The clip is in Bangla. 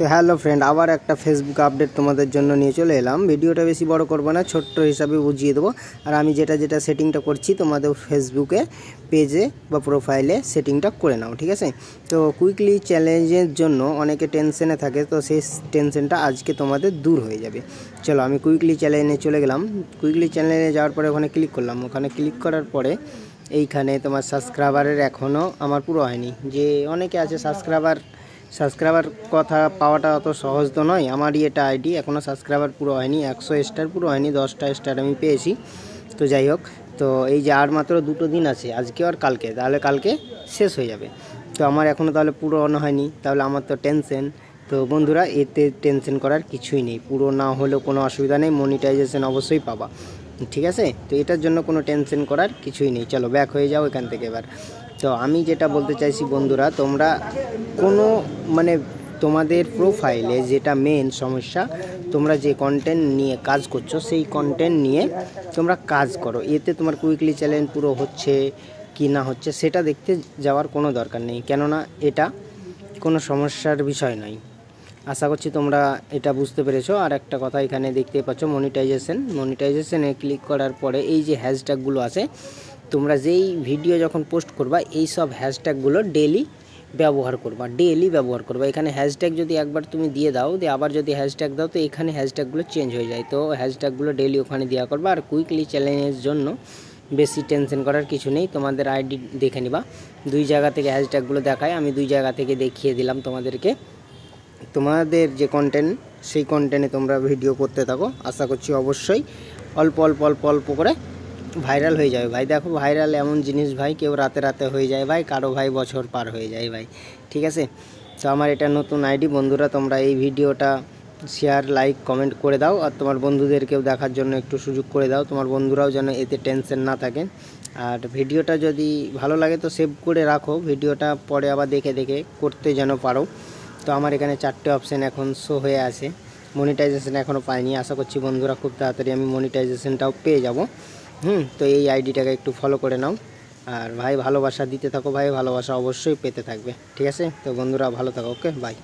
তো হ্যালো ফ্রেন্ড, আবার একটা ফেসবুক আপডেট তোমাদের জন্য নিয়ে চলে এলাম। ভিডিওটা বেশি বড় করবো না, ছোট্ট হিসাবে বুঝিয়ে দেবো। আর আমি যেটা সেটিংটা করছি তোমাদের ফেসবুকে পেজে বা প্রোফাইলে সেটিংটা করে নাও, ঠিক আছে। তো কুইকলি চ্যালেঞ্জের জন্য অনেকে টেনশনে থাকে, তো সেই টেনশনটা আজকে তোমাদের দূর হয়ে যাবে। চলো আমি কুইকলি চ্যালেঞ্জে চলে গেলাম। কুইকলি চ্যালেঞ্জে যাওয়ার পরে ওখানে ক্লিক করলাম। ওখানে ক্লিক করার পরে এইখানে তোমার সাবস্ক্রাইবারের এখনও আমার পুরো হয়নি। যে অনেকে আছে সাবস্ক্রাইবার কথা পাওয়াটা অত সহজ তো নয়। আমারই এটা আইডি, এখনও সাবস্ক্রাইবার পুরো হয়নি, 100 স্টার পুরো হয়নি, 10টা স্টার আমি পেয়েছি। তো যাই হোক, তো এই যে আর মাত্র 2 দিন আছে, আজকে আর কালকে, তাহলে কালকে শেষ হয়ে যাবে। তো আমার এখনও তাহলে পুরো হয়নি, তাহলে আমার তো টেনশন। তো বন্ধুরা, এতে টেনশন করার কিছুই নেই, পুরো না হলেও কোনো অসুবিধা নেই, মনিটাইজেশন অবশ্যই পাবা, ঠিক আছে। তো এটার জন্য কোনো টেনশন করার কিছুই নেই। চলো ব্যাক হয়ে যাও এখান থেকে এবার। তো আমি যেটা বলতে চাইছি বন্ধুরা, তোমরা কোনো তোমাদের প্রোফাইলে যেটা মেন সমস্যা, তোমরা যে কন্টেন্ট নিয়ে কাজ করছো সেই কন্টেন্ট নিয়ে তোমরা কাজ করো। এতে তোমার কুইকলি চ্যালেঞ্জ পুরো হচ্ছে কি না হচ্ছে সেটা দেখতে যাওয়ার কোনো দরকার নেই, কেননা এটা কোনো সমস্যার বিষয় নয়। আশা করছি তোমরা এটা বুঝতে পেরেছো। আর একটা কথা এখানে দেখতে পাচ্ছ মনিটাইজেশনে ক্লিক করার পরে এই যে হ্যাশট্যাগুলো আছে, তোমরা যেই ভিডিও যখন পোস্ট করবা এই সব হ্যাশট্যাগুলো ডেলি ব্যবহার করবা। এখানে হ্যাশট্যাগ যদি একবার তুমি দিয়ে দাও, দিয়ে আবার যদি হ্যাশট্যাগ দাও, তো এখানে হ্যাশট্যাগুলো চেঞ্জ হয়ে যায়। তো হ্যাশট্যাগুলো ডেলি ওখানে দেওয়া করবা। আর কুইকলি চ্যালেঞ্জের জন্য বেশি টেনশন করার কিছু নেই, তোমাদের আইডি দেখে নিবা। 2 জায়গা থেকে হ্যাশট্যাগুলো দেখায়, আমি 2 জায়গা থেকে দেখিয়ে দিলাম তোমাদেরকে। তোমাদের যে কন্টেন্ট সেই কন্টেন্টে তোমরা ভিডিও করতে থাকো, আশা করছি অবশ্যই অল্প অল্প করে ভাইরাল হয়ে যাবে ভাই। দেখো, ভাইরাল এমন জিনিস ভাই, কেউ রাতে হয়ে যায় ভাই, কারো ভাই বছর পার হয়ে যায় ভাই, ঠিক আছে। তো আমার এটা নতুন আইডি বন্ধুরা, তোমরা এই ভিডিওটা শেয়ার, লাইক, কমেন্ট করে দাও। আর তোমার বন্ধুদেরকেও দেখার জন্য একটু সুযোগ করে দাও, তোমার বন্ধুরাও যেন এতে টেনশন না থাকে। আর ভিডিওটা যদি ভালো লাগে তো সেভ করে রাখো, ভিডিওটা পরে আবার দেখে করতে যেন পারো। তো আমার এখানে 4টে অপশান এখন শো হয়ে আছে। মনিটাইজেশন এখনও পাইনি, আশা করছি বন্ধুরা খুব তাড়াতাড়ি আমি মনিটাইজেশনটাও পেয়ে যাব। তো এই আইডিটাকে একটু ফলো করে নাও। আর ভাই ভালোবাসা দিতে থাকো, ভাই ভালোবাসা অবশ্যই পেতে থাকবে, ঠিক আছে। তো বন্ধুরা ভালো থাকো, ওকে, বাই।